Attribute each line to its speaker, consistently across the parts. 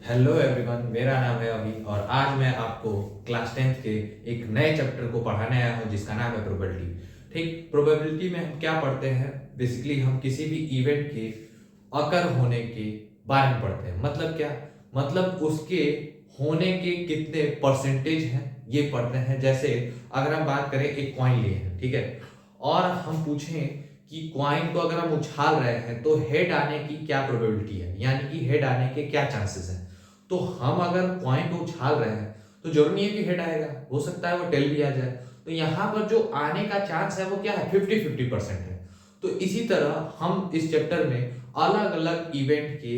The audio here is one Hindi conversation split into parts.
Speaker 1: हेलो एवरीवन, मेरा नाम है अभी और आज मैं आपको क्लास 10th के एक नए चैप्टर को पढ़ाने आया हूं जिसका नाम है प्रोबेबिलिटी। ठीक, प्रोबेबिलिटी में हम क्या पढ़ते हैं? बेसिकली हम किसी भी इवेंट के अकर होने के बारे में पढ़ते हैं। मतलब क्या? मतलब उसके होने के कितने परसेंटेज हैं ये पढ़ते हैं। जैसे अगर हम बात करें, एक कॉइन लिए हैं, ठीक है, और हम पूछें कि कॉइन को अगर हम उछाल रहे हैं तो हेड आने की क्या प्रोबेबिलिटी है, यानी कि हेड आने के क्या चांसेस हैं। तो हम अगर कॉइन को उछाल रहे हैं तो जरूरी नहीं है कि हेड आएगा, हो सकता है वो टेल भी आ जाए। तो यहाँ पर जो आने का चांस है वो क्या है? 50-50% है। तो इसी तरह हम इस चैप्टर में अलग अलग इवेंट के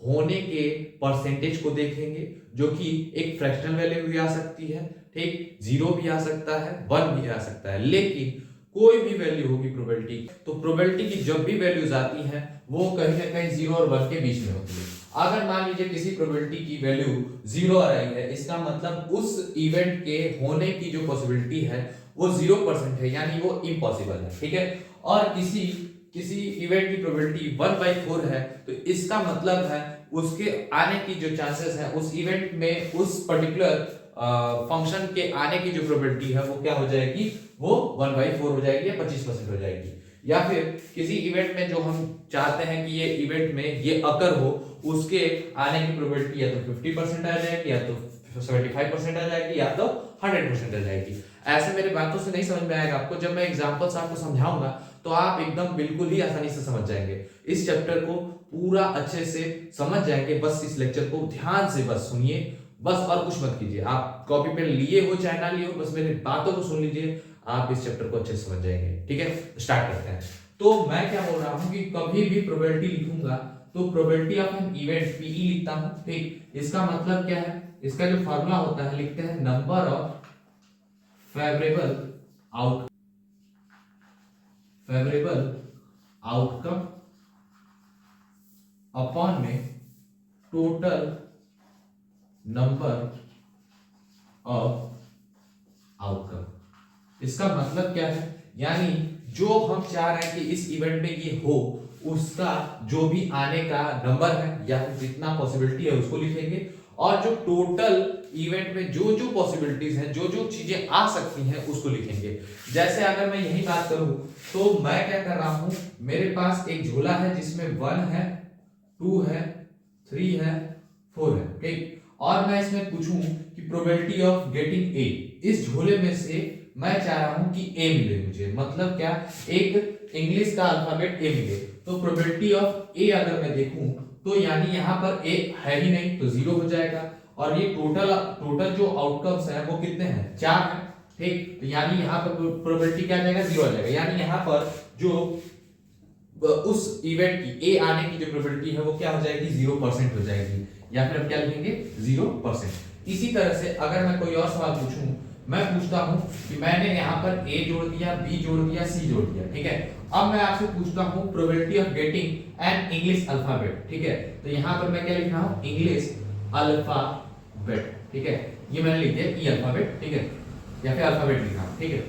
Speaker 1: होने के परसेंटेज को देखेंगे, जो कि एक फ्रैक्शनल वैल्यू भी आ सकती है, ठीक, जीरो भी आ सकता है, वन भी आ सकता है, लेकिन कोई भी वैल्यू होगी प्रोबेबिलिटी। तो प्रोबेबिलिटी की जब भी वैल्यूज आती हैं वो कहीं ना कहीं जीरो और वन के बीच में होती है। अगर मान लीजिए किसी प्रोबेबिलिटी की वैल्यू जीरो आ रही है, इसका मतलब उस इवेंट के होने की जो पॉसिबिलिटी है वो 0% है, यानी वो इम्पॉसिबल है, ठीक है। और किसी किसी इवेंट की प्रोबेबिलिटी 1/4 है, तो इसका मतलब है उसके आने की जो चांसेस है उस इवेंट में उस पर्टिकुलर फंक्शन के आने की जो प्रोबेबिलिटी है वो क्या हो जाएगी? वो 1/4 हो जाएगी या 25% हो जाएगी। या फिर किसी इवेंट में जो हम चाहते हैं कि ये इवेंट में ये अकर हो, उसके आने की प्रोबेबिलिटी या तो 50% आ जाएगी, या तो 75% आ जाएगी, या तो 100% आ जाएगी। ऐसे मेरे बातों से नहीं समझ में आएगा आपको। जब मैं एग्जांपल्स आपको समझाऊंगा तो आप एकदम बिल्कुल ही आसानी से समझ जाएंगे। इस चैप्टर को पूरा अच्छे से समझ जाएंगे। बस इस लेक्चर को ध्यान से बस सुनिए, बस और कुछ मत कीजिए। आप कॉपी पेन लिए हो चाहे ना लिए हो, बस मेरी बातों को सुन लीजिए, आप इस चैप्टर को अच्छे से समझ जाएंगे। ठीक है, स्टार्ट करते हैं। तो मैं क्या बोल रहा हूं कि कभी भी प्रोबेबिलिटी लिखूंगा तो probability of an event PE लिखता हूं, ठीक। इसका मतलब क्या है? इसका जो फार्मूला होता है, लिखते हैं number of favourable out favourable outcome upon में टोटल नंबर ऑफ आउटकम। इसका मतलब क्या है? यानी जो हम चाह रहे हैं कि इस इवेंट में ये हो, उसका जो भी आने का नंबर है या फिर जितना पॉसिबिलिटी है उसको लिखेंगे, और जो टोटल इवेंट में जो जो पॉसिबिलिटीज हैं, जो जो चीजें आ सकती हैं उसको लिखेंगे। जैसे अगर मैं यही बात करूं तो मैं क्या कर रहा हूं, मेरे पास एक झोला है जिसमें 1 है, 2 है, 3 है, 4 है, ठीक। और मैं इसमें पूछूं कि प्रोबेबिलिटी ऑफ गेटिंग ए, इस झोले में से मैं चाह रहा हूं कि ए मिले मुझे। मतलब क्या? एक इंग्लिश का अल्फाबेट ए मिले। तो प्रोबेबिलिटी ऑफ ए अगर मैं देखूं तो यानी यहां पर ए है ही नहीं, तो जीरो हो जाएगा। और ये टोटल टोटल जो आउटकम्स हैं वो कितने हैं? 4 हैं, ठीक। तो यानी यहां पर प्रोबेबिलिटी क्या आ जाएगा? जीरो आ जाएगा। यानी यहां पर जो उस इवेंट की ए आने की जो प्रोबेबिलिटी है वो क्या हो जाएगी? 0% हो जाएगी। या फिर हम क्या लिखेंगे? 0%। इसी तरह से अगर मैं कोई और सवाल पूछूं, मैं पूछता हूं कि मैंने यहां पर ए जोड़ दिया, बी जोड़ दिया, सी जोड़ दिया, ठीक है। अब मैं आपसे पूछता हूं probability of getting an English alphabet, ठीक है। तो यहां पर मैं क्या लिख रहा हूं? इंग्लिश अल्फाबेट, ठीक है। ये मैंने लिख दिया ई अल्फाबेट, ठीक है, या फिर अल्फाबेट लिख रहा हूं, ठीक है।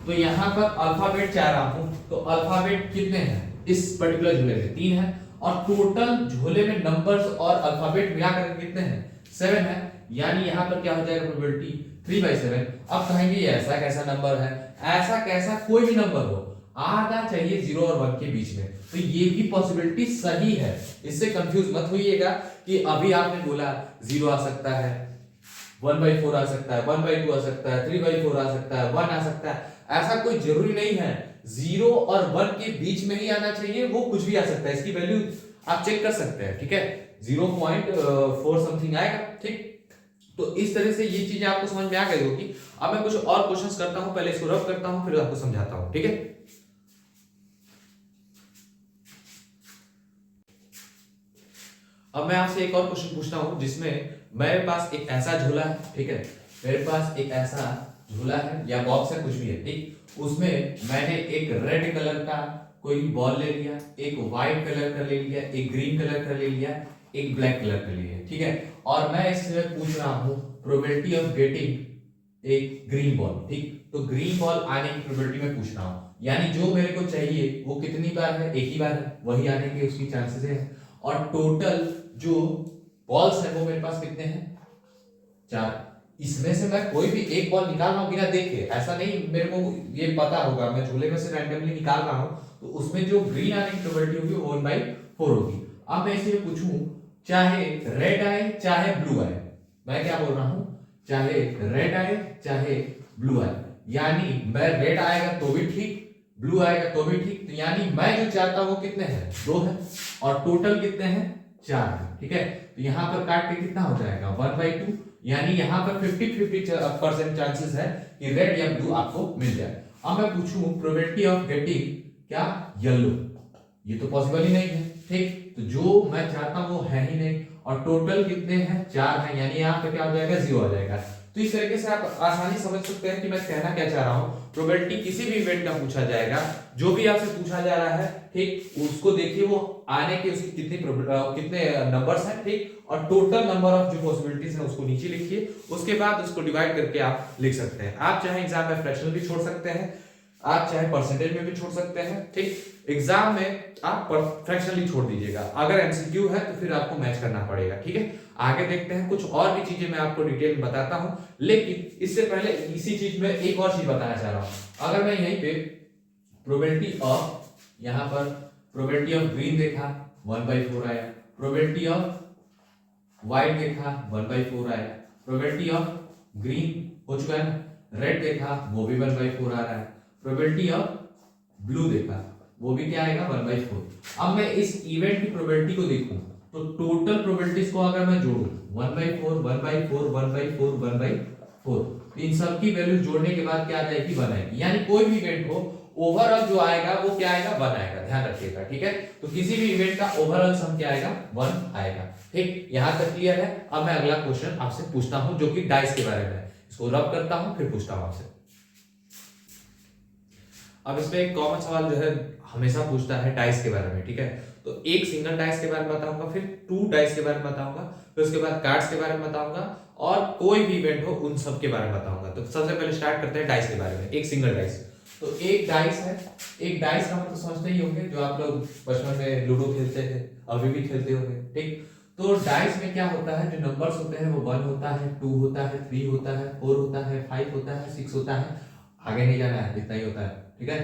Speaker 1: तो यहां पर अल्फाबेट चाह रहा हूं, तो अल्फाबेट कितने हैं इस पर्टिकुलर झोले में? 3 है। और टोटल झोले में नंबर्स और अल्फाबेट मिलाकर कितने हैं? 7 है। यानी यहां पर क्या हो जाएगा? प्रोबेबिलिटी 3/7। अब कहेंगे ये ऐसा कैसा नंबर है? ऐसा कैसा? कोई भी नंबर हो, आना चाहिए 0 और 1 के बीच में। तो ये भी पॉसिबिलिटी सही है, इससे कंफ्यूज मत होइएगा कि अभी आपने बोला 0 आ सकता है, 1/4 आ सकता है, 1/2 आ सकता है, 3/4 आ सकता है, 1 आ सकता है। ऐसा कोई जरूरी नहीं है। 0 और 1 के बीच में ही आना चाहिए, वो कुछ भी आ सकता है। इसकी वैल्यू आप चेक कर सकते हैं, ठीक है। 0.4 समथिंग आएगा, ठीक। तो इस तरह से ये चीजें आपको समझ में आ गई होगी। अब मैं कुछ और क्वेश्चंस करता हूं, पहले इसको रफ करता हूं फिर आपको समझाता हूं, ठीक है। अब मैं आपसे एक और क्वेश्चन पूछता हूं जिसमें मेरे पास एक ऐसा झोला है, ठीक है। मेरे पास एक ऐसा झोला है या बॉक्स है, कुछ भी है, ठीक। उसमें मैंने एक रेड कलर का कोई बॉल ले लिया, एक व्हाइट कलर का ले लिया, एक ग्रीन कलर का ले लिया, एक ब्लैक कलर का ले लिया, ठीक है। और मैं इसमें पूछ रहा हूं प्रोबेबिलिटी ऑफ गेटिंग एक ग्रीन बॉल, ठीक। तो ग्रीन बॉल आने की प्रोबेबिलिटी में पूछ रहा हूं, यानी जो मेरे को चाहिए वो कितनी बार है? एक ही बार है, वही आने के उसकी चांसेस है। और टोटल जो बॉल्स है वो मेरे पास कितने हैं, 4। इसमें से मैं कोई भी एक बॉल निकाल रहा हूं बिना देखे, ऐसा नहीं मेरे को ये पता होगा, मैं झूले में से रैंडमली निकाल रहा हूं, तो उसमें जो ग्रीन आने की प्रोबेबिलिटी होगी वो 1/4 होगी। अब मैं इसे पूछूं चाहे रेड आए चाहे ब्लू आए, मैं क्या बोल रहा हूं, चाहे रेड आए चाहे ब्लू आए, यानी मैं रेड आएगा तो भी ठीक, ब्लू आएगा तो भी ठीक, तो यानी मैं जो चाहता हूं वो कितने हैं, 2 है, और टोटल कितने हैं, 4 है। ठीक है, तो यहां पर काट के कितना हो जाएगा, 1/2, यानी यहां पर 50-50% चांसेस है कि रेड या ब्लू आपको मिल जाए। अब मैं पूछूं प्रोबेबिलिटी ऑफ गेटिंग क्या येलो, ये तो पॉसिबल ही नहीं है, ठीक, तो जो मैं चाहता हूं वो है ही नहीं, और टोटल कितने हैं, 4 है, यानी यहाँ पे क्या हो जाएगा, 0 आ जाएगा। तो इस तरीके से आप आसानी समझ सकते हैं कि मैं कहना क्या चाह रहा हूं। प्रोबेबिलिटी किसी भी इवेंट का पूछा जाएगा, जो भी आपसे पूछा जा रहा है, ठीक, उसको देखिए वो आने के उसकी कितने नंबर्स हैं, ठीक, और टोटल नंबर ऑफ जो पॉसिबिलिटीज है उसको नीचे लिखिए, उसके बाद उसको डिवाइड करके आप लिख सकते हैं। आप चाहे एग्जाम में फ्रैक्शनल भी छोड़ सकते हैं, आप चाहे परसेंटेज में भी छोड़ सकते हैं, ठीक, एग्जाम में आप फ्रैक्शनली छोड़ दीजिएगा, अगर एमसीक्यू है तो फिर आपको मैच करना पड़ेगा। ठीक है, आगे देखते हैं, कुछ और भी चीजें मैं आपको डिटेल में बताता हूं, लेकिन इससे पहले इसी चीज में एक और चीज बताना चाह रहा हूं। अगर मैं यहीं पे प्रोबेबिलिटी ऑफ, यहां पर प्रोबेबिलिटी ऑफ ग्रीन देखा 1/4 आया, प्रोबेबिलिटी ऑफ व्हाइट देखा 1/4 आया, प्रोबेबिलिटी ऑफ ग्रीन हो चुका है ना, रेड देखा वो भी 1/4 आ रहा है, प्रोबेबिलिटी ऑफ ब्लू देखा वो भी क्या आएगा, 1/4। अब मैं इस इवेंट की प्रोबेबिलिटी को देखूं तो टोटल प्रोबेबिलिटीज को अगर मैं जोड़ूं 1/4 1/4 1/4 1/4, इन सब की वैल्यू जोड़ने के बाद क्या आ जाएगी, 1 आएगी, यानी कोई भी इवेंट हो ओवरऑल जो आएगा वो क्या आएगा, 1 आएगा, ध्यान रखिएगा। ठीक है, तो किसी भी इवेंट का ओवरऑल सम क्या आएगा, 1 आएगा। ठीक, यहां तक क्लियर है। अब मैं अगला क्वेश्चन आपसे पूछता हूं जो कि डाइस के बारे में है, इसको रब करता हूं फिर पूछता हूं आपसे। अब इसमें एक कॉमन सवाल जो है हमेशा पूछता है डाइस के बारे में। ठीक है, तो एक सिंगल डाइस के बारे में बताऊंगा, फिर 2 डाइस के बारे में बताऊंगा, फिर उसके बाद कार्ड्स के बारे में बताऊंगा, और कोई भी इवेंट हो उन सब के बारे में बताऊंगा। तो सबसे पहले स्टार्ट करते हैं डाइस के बारे में। एक सिंगल डाइस, तो एक डाइस है, एक डाइस का मतलब समझते ही होंगे, जो आप लोग बचपन में लूडो खेलते थे, अभी भी खेलते होंगे। ठीक, तो डाइस में क्या होता है, जो नंबर्स होते हैं वो 1 होता है, 2 होता है, 3 होता है, 4 होता है, 5 होता है, 6 होता है, आगे नहीं जाना है, इतना ही होता है। ठीक है,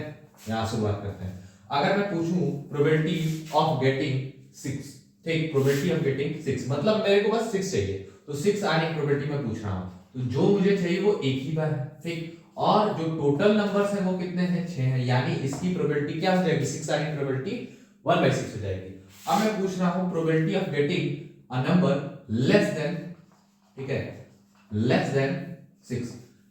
Speaker 1: यहां शुरुआत करते हैं। अगर मैं पूछूं प्रोबेबिलिटी ऑफ गेटिंग 6, ठीक, प्रोबेबिलिटी ऑफ गेटिंग 6 मतलब मेरे को बस 6 चाहिए, तो 6 आने की प्रोबेबिलिटी मैं पूछ रहा हूं, तो जो मुझे चाहिए वो एक ही बार है। ठीक, और जो टोटल नंबर्स हैं वो कितने हैं, 6 हैं, यानी इसकी प्रोबेबिलिटी क्या हो जाएगी, 6 आने की प्रोबेबिलिटी 1/6 हो जाएगी। अब मैं पूछ रहा हूं probability of getting a number less than, ठीक है, लेस देन 6,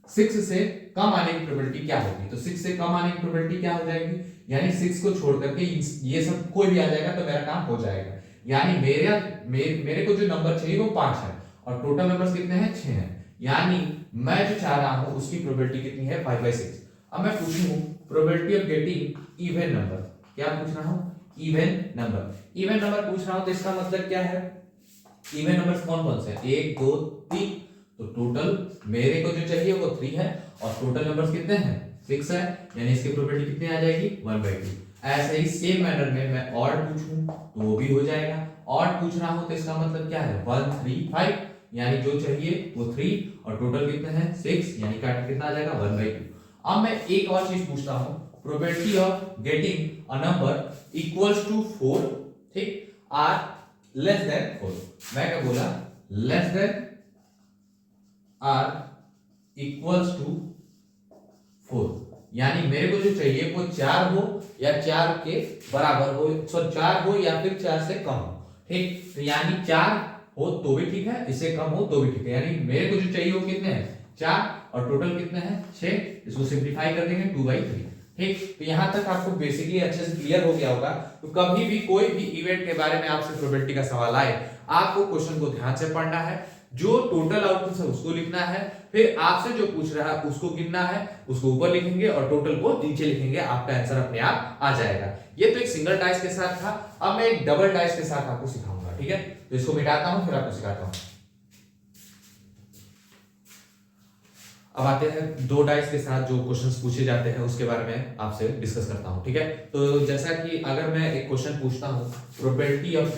Speaker 1: 6 से कम आने की प्रोबेबिलिटी क्या होगी, तो 6 से कम आने की प्रोबेबिलिटी क्या हो जाएगी, यानी 6 को छोड़ करके ये सब कोई भी आ जाएगा तो मेरा काम हो जाएगा, यानी मेरे को जो नंबर चाहिए वो 5 है, और टोटल नंबर्स कितने हैं, 6 हैं, यानी मैं जो चाह रहा हूं उसकी प्रोबेबिलिटी कितनी है, 5/6। अब मैं पूछूं probability of getting even number, क्या पूछ रहा हूं, इवन नंबर। इवन नंबर पूछ रहा हूं तो इसका मतलब क्या है, इवन नंबर्स कौन कौन से हैं, 1 2 3, तो टोटल मेरे को जो चाहिए वो 3 है, और टोटल नंबर्स कितने हैं, 6 है, यानी इसकी प्रोबेबिलिटी कितनी आ जाएगी, 1/2। ऐसे ही सेम मैनर में मैं ऑड पूछूं तो वो भी हो जाएगा, ऑड पूछ रहा हूं तो इसका मतलब क्या है, 1 3 5, यानी जो चाहिए वो 3, और टोटल कितने हैं, 6, यानी काट कितना आ जाएगा, 1/2। अब मैं एक और चीज पूछता हूं, probability of getting a number equals to 4, ठीक, आर लेस देन 4, मैं क्या बोला, less than or equals to 4, यानी मेरे को जो चाहिए वो 4 हो या 4 के बराबर हो, 4 हो या फिर 4 से कम हो। ठीक, तो यानी 4 हो तो भी ठीक है, इससे कम हो तो भी ठीक है, यानी मेरे को जो चाहिए वो कितने हैं, 4, और टोटल कितने हैं, 6, इसको सिंपलीफाई कर देंगे 2/3। ठीक, तो यहां तक आपको बेसिकली अच्छे से क्लियर हो गया होगा। तो कभी भी कोई भी इवेंट के बारे में आपसे प्रोबेबिलिटी का सवाल आए, आपको क्वेश्चन को ध्यान से पढ़ना है, जो टोटल आउटपुट है उसको लिखना है, फिर आपसे जो पूछ रहा है उसको गिनना है, उसको ऊपर लिखेंगे और टोटल को नीचे लिखेंगे, आपका आंसर अपने आप आ जाएगा। ये तो एक सिंगल डाइस के साथ था, अब मैं एक डबल डाइस के साथ आपको सिखाऊंगा। ठीक है, तो इसको मिटाता हूं फिर आपको सिखाता हूं। अब आते हैं 2 डाइस के साथ जो क्वेश्चंस पूछे जाते हैं उसके बारे में आपसे डिस्कस करता हूं। ठीक है, तो जैसा कि अगर मैं एक क्वेश्चन पूछता हूं, probability of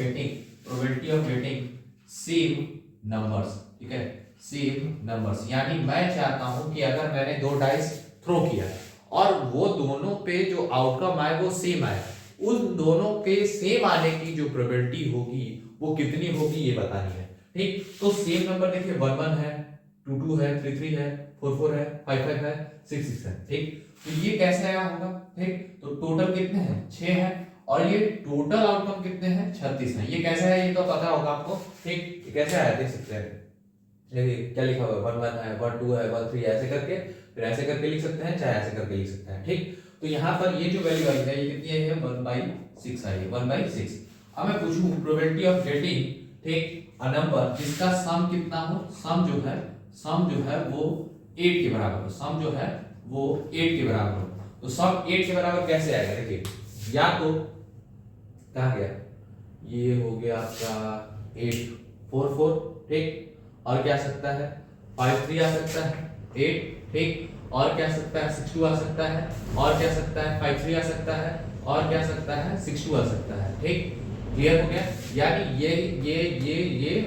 Speaker 1: getting same numbers, ठीक है, सेम नंबर्स। यानी मैं चाहता हूं कि अगर मैंने दो डाइस थ्रो किया और वो दोनों पे जो आउटकम आए वो सेम आए, उन दोनों के सेम आने की जो प्रोबेबिलिटी होगी वो कितनी होगी ये बतानी है, ठीक। तो सेम नंबर देखिए 1 1 है, 2 2 है, 3 3 है, 4 4 है, 5 5 है, 6 6 है, ठीक। तो ये कैसे आया होगा, ठीक। तो टोटल कितने हैं, 6 है, और ये टोटल आउटकम कितने हैं, 36 है। ये कैसे है ये तो पता होगा आपको, ठीक। ये कैसे आया देख सकते हैं, देखिए क्या लिखा हुआ है, 1 1 है, 1 2 है, 1 3 ऐसे करके, फिर ऐसे करके लिख सकते हैं, चाहे ऐसे करके लिख सकते हैं, ठीक। तो यहाँ पर ये जो वैल्यू आई है ये कितनी है, 1/6 आई है, 1/6। अब मैं पूछूं प्रोबेबिलिटी ऑफ गेटिंग, ठीक, अ नंबर जिसका सम कितना हो, सम जो है वो 8 के बराबर हो, सम जो है वो 8 के बराबर हो। तो सम 8 के बराबर कैसे आएगा, देखिए, या तो कहा गया ये हो गया आपका 8 4 4, ठीक, और क्या आ सकता है 5 3 आ सकता है 8, ठीक, और क्या आ सकता है 6 2 आ सकता है, और क्या आ सकता है 5 3 आ सकता है, और क्या आ सकता है 6 2 आ सकता है, ठीक। क्लियर हो गया। यानी ये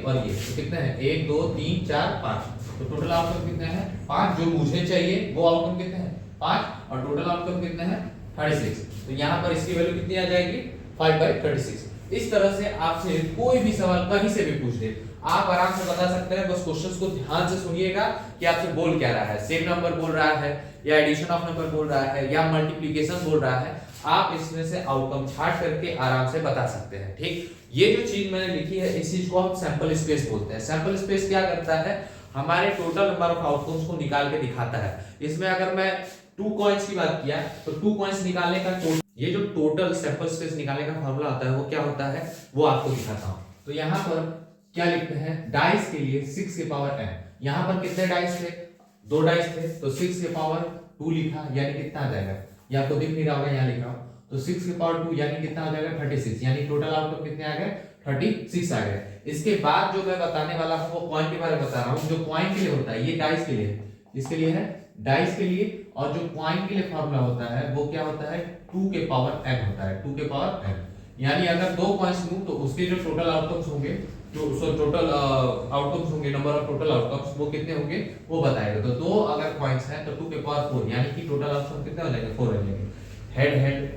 Speaker 1: और ये तो कितने हैं, 1 2 3 4 5, तो टोटल आउटकम कितने हैं 5, जो मुझे चाहिए वो आउटकम कितने हैं 5, और टोटल आउटकम कितने हैं 36। तो यहाँ पर इसकी वैल्यू कितनी आ जाएगी 5/36। इस तरह से आपसे कोई भी सवाल कहीं से भी पूछ दे, आप आराम से बता सकते हैं। बस क्वेश्चंस को ध्यान से सुनिएगा कि आपसे बोल क्या रहा है, सेम नंबर बोल रहा है या एडिशन ऑफ नंबर बोल रहा है या मल्टीप्लिकेशन बोल रहा है, आप इसमें से आउटकम छांट करके आराम से बता सकते हैं, ठीक। ये जो चीज मैंने लिखी है इस चीज को हम सैंपल स्पेस बोलते हैं। सैंपल स्पेस क्या करता है, हमारे टोटल नंबर ऑफ आउटकम्स को निकाल के दिखाता है। इसमें अगर मैं 2 कॉइंस की बात किया तो 2 कॉइंस निकालने का ये जो टोटल सैंपल स्पेस निकालने का फॉर्मूला होता है वो क्या होता है वो आपको दिखाता हूं। तो यहाँ पर क्या लिखते हैं, डाइस के लिए 6 के पावर n, यहाँ पर कितने डाइस थे, 2 डाइस थे, तो 6 के पावर 2 लिखा, यानी कितना आ जाएगा, ये आपको दिख नहीं रहा होगा, यहाँ लिख रहा हूं, तो 6 के पावर 2 यानी कितना आ जाएगा 36, यानी टोटल आउटकम कितने आ गए 36 आ गए। इसके बाद जो मैं बताने वाला हूं वो कॉइन के बारे में बता रहा हूं, जो कॉइन के लिए होता है, ये डाइस के लिए, इसके लिए है डाइस के लिए, और जो कॉइन के लिए फॉर्मूला होता है वो क्या होता है 2 के पावर n होता है, 2 के पावर n। यानी अगर 2 कॉइंस लूं तो उसके जो टोटल आउटकम्स होंगे, जो टोटल आउटकम्स होंगे, नंबर ऑफ टोटल आउटकम्स वो कितने होंगे वो बताएगा। तो 2 अगर कॉइंस हैं तो 2 के पावर 4, यानी कि टोटल आउटकम कितने हो जाएंगे 4 हो जाएंगे। Head head,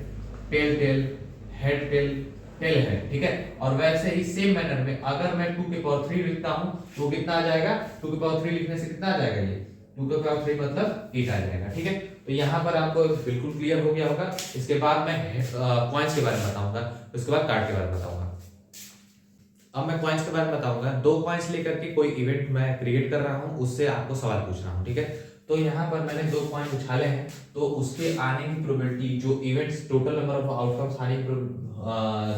Speaker 1: tail tail, head tail, tail head, ठीक है। और वैसे ही सेम मैनर में अगर मैं 2 के पावर 3 लिखता हूं तो कितना आ जाएगा, 2 के पावर 3 लिखने से कितना आ जाएगा, ये 2 के पावर 3 मतलब 8 आ जाएगा, ठीक है। तो यहाँ पर आपको बिल्कुल क्लियर हो गया होगा। इसके बाद मैं कॉइंस के बारे में बताऊंगा, उसके बाद कार्ड के बारे में बताऊंगा। अब मैं कॉइंस के बारे में बताऊंगा। 2 कॉइंस लेकर के कोई इवेंट मैं क्रिएट कर रहा हूं, उससे आपको सवाल पूछ रहा हूं, ठीक है। तो यहाँ पर मैंने 2 कॉइन उछाले हैं, तो उसके आने की प्रोबेबिलिटी, जो events total number of outcomes आने की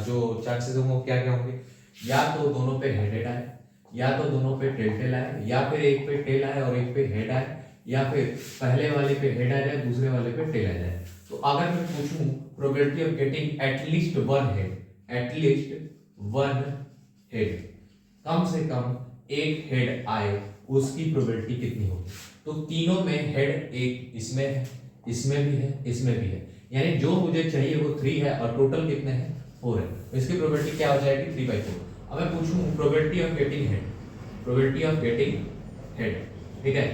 Speaker 1: जो चांसेस होंगे क्या क्या होंगे, या तो दोनों पे हेडेड आए, या तो दोनों पे टेल टेल आए, या फिर एक पे टेल आए और एक पे हेड आए, या फिर पहले वाले पे हेड आ जाए दूसरे वाले पे टेल आ जाए। तो अगर मैं पूछूं probability of getting at least one head, at least one head, कम से कम एक हेड आए, उसकी प्रोबेबिलिटी कितनी होगी। तो तीनों में हेड एक, इसमें है, इसमें भी है, इसमें भी है, यानी जो मुझे चाहिए वो 3 है और टोटल कितने हैं 4 है। तो इसकी प्रोबेबिलिटी क्या हो जाएगी 3/4। अब मैं पूछूं probability of getting head, probability of getting head, ठीक है,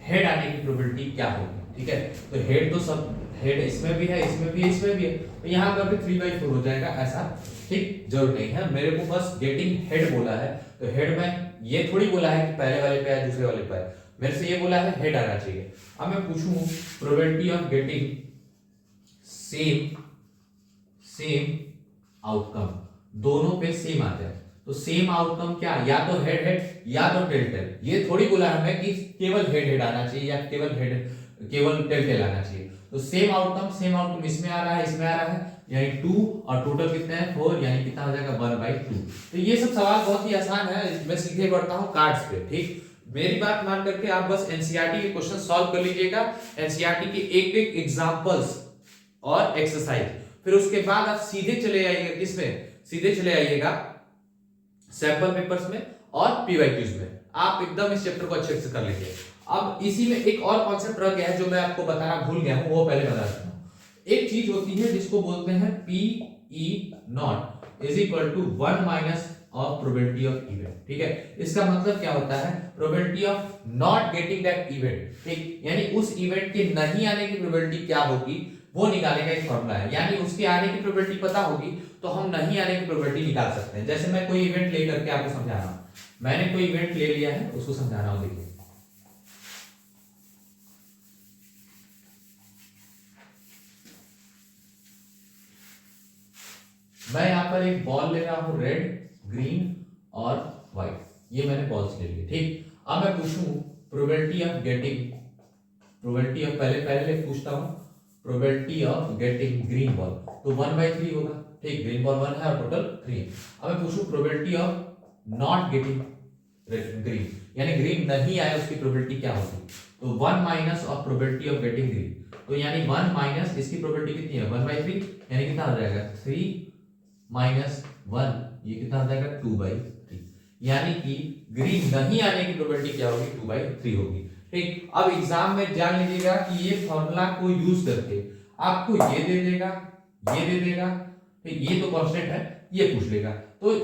Speaker 1: हेड आने की प्रोबेबिलिटी क्या होगी, ठीक है। तो हेड तो सब, हेड इसमें भी है, इसमें भी है, इसमें भी है, तो यहाँ पर भी 3/4 हो जाएगा, ऐसा ठीक जरूर नहीं है। मेरे को बस गेटिंग हेड बोला है, तो हेड में ये थोड़ी बोला है कि पहले वाले पे है दूसरे वाले पे है, मेरे से ये बोला है हेड आना चाहिए। अब मैं पूछूं probability of getting same outcome, दोनों पे सेम आते हैं, तो सेम आउटकम क्या, या तो हेड हेड या तो टेल टेल। ये थोड़ी बोला हमें कि केवल हेड हेड आना चाहिए या केवल टेल टेल आना चाहिए। तो सेम आउटकम इसमें आ रहा है, इसमें आ रहा है, यानी 2 और टोटल कितने हैं 4, यानी कितना हो जाएगा 1/2। तो ये सब सवाल बहुत ही आसान है, मैं सीधे बढ़ता हूं कार्ड्स पे, ठीक। मेरी बात मान करके आप बस एनसीईआरटी के क्वेश्चन सॉल्व कर लीजिएगा, एनसीईआरटी के एक एक एग्जांपल्स और एक्सरसाइज, फिर उसके बाद आप सीधे चले आइएगा किसमें, सीधे चले आइएगा सैंपल पेपर्स में और पीवाईक्यूज में, आप एकदम इस चैप्टर को अच्छे से कर लेंगे। अब इसी में एक और कॉन्सेप्ट रह गया है जो मैं आपको बताना भूल गया हूं, वो पहले बता देता हूं। एक चीज होती है जिसको बोलते हैं PE0 is equal to 1 minus of probability of event. ठीक है, इसका मतलब क्या होता है, probability of not getting that event. ठीक, यानी उस इवेंट के नहीं आने की प्रोबेबिलिटी क्या होगी वो निकालने का एक फॉर्मूला है। यानी उसके आने की प्रोबेबिलिटी पता होगी तो हम नहीं आने की प्रोबेबिलिटी निकाल सकते हैं। जैसे मैं कोई इवेंट ले करके आपको समझा रहा हूं, मैंने कोई इवेंट ले लिया है उसको समझा रहा हूं। देखिए मैं यहां पर एक बॉल ले रहा हूं, रेड, ग्रीन और व्हाइट, ये मैंने बॉल्स ले लिए। ठीक, अब मैं पूछूं probability of getting, probability of पहले पूछता हूं probability of getting green ball, तो 1/3 होगा। ठीक, ग्रीन बॉल 1 है और टोटल 3 है। अब मैं पूछूं probability of not getting green, यानी ग्रीन नहीं आया उसकी प्रोबेबिलिटी क्या होगी, तो 1 minus of probability of getting green, तो यानी 1 माइनस इसकी प्रोबेबिलिटी कितनी है 1/3, यानी कितना हो जाएगा 3 माइनस 1, ये कितना हो जाएगा 2/3, यानी कि ग्रीन नहीं आने की प्रोबेबिलिटी क्या होगी 2/3 होगी। ठीक, अब एग्जाम में जान लीजिएगा कि ये फॉर्मूला को यूज करके आपको ये दे देगा, ये दे देगा, ठीक, ये तो कांस्टेंट है, ये पूछ लेगा, तो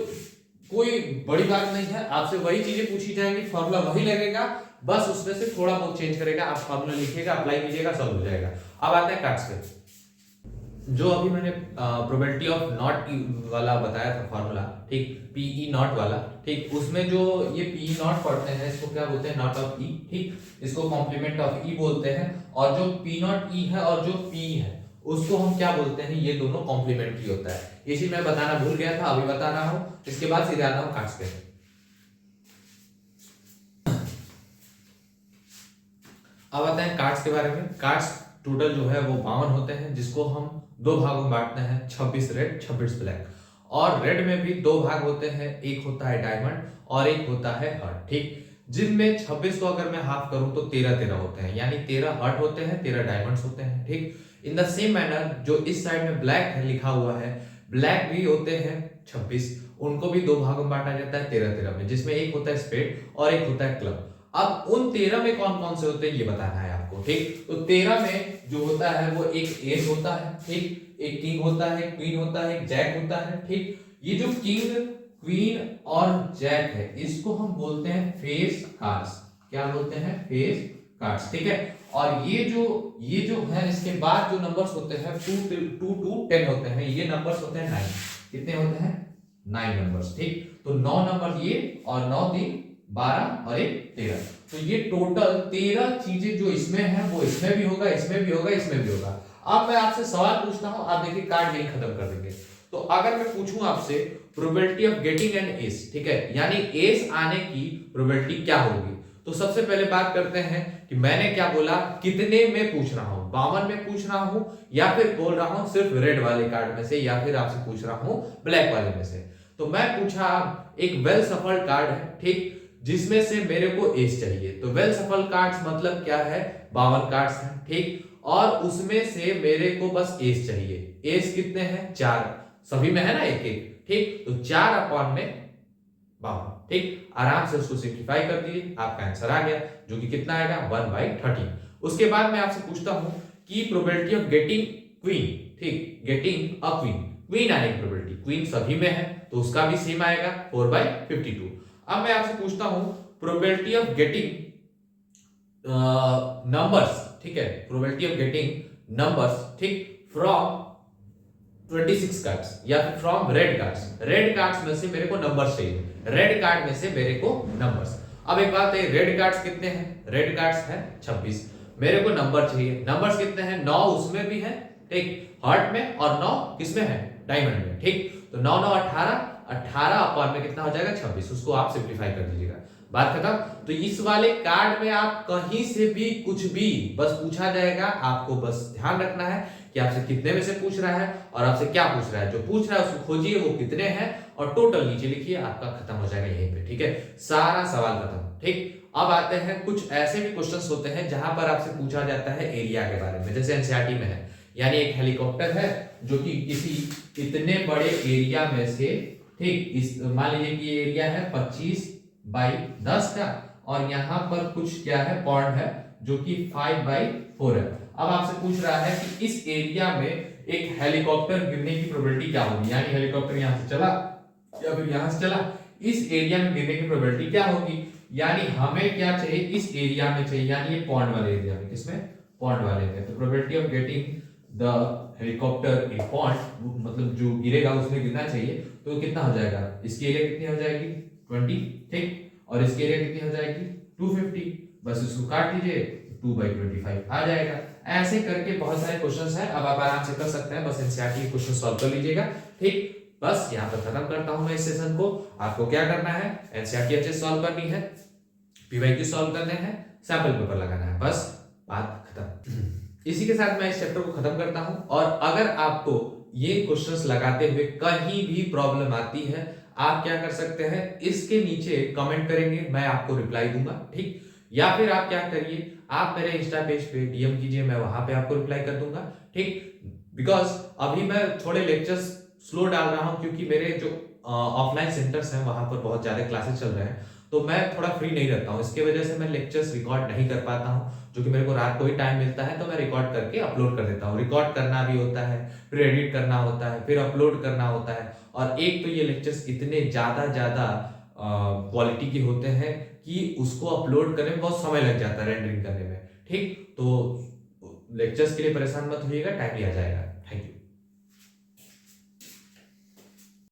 Speaker 1: कोई बड़ी बात नहीं है, आपसे वही चीजें पूछी जाएंगी, फॉर्मूला वही लगेगा, बस उसमें से थोड़ा बहुत चेंज करेगा, आप फॉर्मूला लिखिएगा, अप्लाई कीजिएगा, सब हो जाएगा। अब आते हैं काट्स पे। जो अभी मैंने प्रोबेबिलिटी ऑफ नॉट वाला बताया था फॉर्मूला, ठीक, पीई नॉट वाला, ठीक, उसमें जो ये पी नॉट पढ़ते हैं इसको क्या बोलते हैं, नॉट ऑफ ई। ठीक, इसको कॉम्प्लीमेंट ऑफ ई बोलते हैं, और जो पी नॉट ई है और जो पी है उसको हम क्या बोलते हैं, ये दोनों कॉम्प्लीमेंट्री होता है। ये चीज मैं बताना भूल गया था, अभी बता रहा हूं, इसके बाद सीधे आता हूं काट्स पे। अब आते हैं कार्ड्स के बारे में। कार्ड्स टोटल जो है वो 52 होते हैं, जिसको हम दो भागों में बांटते हैं, 26 रेड 26 ब्लैक। और रेड में भी दो भाग होते हैं, एक होता है डायमंड और एक होता है हर्ट। ठीक, जिनमें 26 को अगर मैं हाफ करूं तो 13 होते हैं, यानी 13 हर्ट होते हैं, 13 डायमंड्स होते हैं। ठीक, इन द सेम मैनर जो इस साइड में ब्लैक है लिखा हुआ है, ब्लैक भी होते हैं 26, उनको भी दो भागों में बांटा जाता है 13 में, जिसमें एक होता है स्पेड और एक होता है क्लब। अब उन 13 में कौन कौन से होते हैं ये बताना है आपको। ठीक, तो 13 में जो होता है वो एक एस होता है, ठीक, एक किंग होता है, क्वीन होता है, एक जैक होता है। ठीक, ये जो किंग, क्वीन और जैक है इसको हम बोलते हैं फेस कार्ड्स। क्या बोलते हैं, फेस कार्ड्स। ठीक है, और ये जो है इसके बाद जो नंबर्स होते हैं 2 to 10 होते हैं, ये नंबर्स होते हैं 9। कितने होते हैं, 9 नंबर्स। ठीक, तो 9 नंबर ये और 9 3 12 और 1 13, तो ये टोटल 13 चीजें जो इसमें है वो इसमें भी होगा, इसमें भी होगा, इसमें भी होगा। अब मैं आपसे सवाल पूछता हूं, आप देखिए कार्ड यही खत्म कर देंगे। तो अगर मैं पूछूं आपसे probability of getting an S, ठीक है, यानी एस आने की प्रोबेबिलिटी क्या होगी, तो सबसे पहले बात करते हैं कि मैंने क्या बोला, कितने में पूछ रहा हूं, 52 में पूछ रहा हूं, या फिर बोल रहा हूं सिर्फ रेड वाले कार्ड में से, या फिर आपसे पूछ रहा हूं ब्लैक वाले में से। तो मैं पूछा एक वेल सफल्ड कार्ड है, ठीक, जिसमें से मेरे को एस चाहिए। तो वेल सफल कार्ड्स मतलब क्या है, 52 कार्ड्स हैं। ठीक, और उसमें से मेरे को बस एस चाहिए। एस कितने हैं, 4, सभी में है ना एक एक। ठीक, तो 4/52। ठीक, आराम से उसको सिंप्लीफाई कर दीजिए, आपका आंसर आ गया, जो कि कितना आएगा 1/13। उसके बाद मैं आपसे पूछता हूं कि प्रोबेबिलिटी ऑफ गेटिंग क्वीन, ठीक, गेटिंग अ क्वीन, क्वीन आने की प्रोबेबिलिटी, क्वीन सभी में है तो उसका भी सेम आएगा 4/52। अब मैं आपसे पूछता हूं प्रोबेबिलिटी ऑफ गेटिंग नंबर्स, ठीक है, प्रोबेबिलिटी ऑफ गेटिंग नंबर्स, ठीक, फ्रॉम 26 कार्ड्स या फिर from red cards. Red cards में से मेरे को नंबर्स चाहिए, रेड कार्ड में से मेरे को नंबर्स। अब एक बात है, रेड कार्ड्स कितने हैं, रेड कार्ड्स है 26, मेरे को नंबर चाहिए, नंबर्स कितने हैं, 9 उसमें भी है, ठीक, हर्ट में, और 9 किसमें है, डायमंड में। ठीक, तो 9 9 18, 18 अपॉन में कितना हो जाएगा 26, उसको आप सिंप्लीफाई कर दीजिएगा, बात खत्म। तो इस वाले कार्ड में आप कहीं से भी कुछ भी बस पूछा जाएगा, आपको बस ध्यान रखना है कि आपसे कितने में से पूछ रहा है और आपसे क्या पूछ रहा है। जो पूछ रहा है उसको खोजिए वो कितने हैं और टोटल नीचे लिखिए, आपका खत्म हो जाएगा यहीं पे। ठीक है, सारा सवाल खत्म। ठीक, अब आते हैं कुछ ऐसे भी क्वेश्चंस होते हैं जहां पर आपसे पूछा जाता है एरिया के बारे में, जैसे एनसीईआरटी में है, यानी एक हेलीकॉप्टर है जो कि किसी इतने बड़े एरिया में से, ठीक, इस मान लीजिए कि एरिया है 25/10 का, और यहाँ पर कुछ क्या है, पॉइंट है जो कि 5/4 है। अब आपसे पूछ रहा है कि इस एरिया में एक हेलीकॉप्टर गिरने की प्रोबेबिलिटी क्या होगी, यानी हेलीकॉप्टर यहाँ से चला या फिर यहां से चला, इस एरिया में गिरने की प्रोबेबिलिटी क्या होगी, यानी हमें क्या चाहिए, इस एरिया में चाहिए, यानी ये पॉन्ड वाले एरिया में, किसमें, पॉन्ड वाले में। तो probability of getting the helicopter in pond, मतलब जो गिरेगा उसमें गिरना चाहिए, तो कितना हो जाएगा, इसकी एरिया कितनी हो जाएगी 20, ठीक, और इसकी एरिया कितनी हो जाएगी 250, बस इसको काट दीजिए 2/25 आ जाएगा। ऐसे करके बहुत सारे क्वेश्चंस हैं, अब आप आराम से कर सकते हैं, बस एनसीईआरटी के क्वेश्चन सॉल्व कर लीजिएगा, ठीक। बस यहाँ पर खत्म करता हूं मैं इस सेशन को। आपको क्या करना है, एनसीईआरटी अच्छे से सॉल्व करनी है, पीवाईक्यू सॉल्व करने हैं, सैंपल पेपर लगाना है, बस बात खत्म। इसी के साथ मैं इस चैप्टर को खत्म करता हूं, और अगर आपको ये क्वेश्चंस लगाते हुए कहीं भी प्रॉब्लम आती है, आप क्या कर सकते हैं, इसके नीचे कमेंट करेंगे, मैं आपको रिप्लाई दूंगा, ठीक। या फिर आप क्या करिए, आप मेरे इंस्टा पेज पे डीएम कीजिए, मैं वहां पे आपको रिप्लाई कर दूंगा, ठीक। बिकॉज अभी मैं थोड़े लेक्चर्स स्लो डाल रहा हूं, क्योंकि मेरे जो ऑफलाइन सेंटर्स हैं वहां पर बहुत ज्यादा क्लासेस चल रहे हैं, तो मैं थोड़ा फ्री नहीं रहता हूं, इसके वजह से मैं लेक्चर्स रिकॉर्ड नहीं कर पाता हूं, जो कि मेरे को रात को ही टाइम मिलता है, तो मैं रिकॉर्ड करके अपलोड कर देता हूं। रिकॉर्ड करना भी होता है, फिर एडिट करना होता है, फिर अपलोड करना होता है, और एक तो ये लेक्चर्स इतने ज्यादा क्वालिटी के होते हैं कि उसको अपलोड करने में बहुत समय लग जाता है, रेंडरिंग करने में, ठीक। तो लेक्चर्स के लिए परेशान मत होइएगा, टाइमली आ जाएगा। Thank you.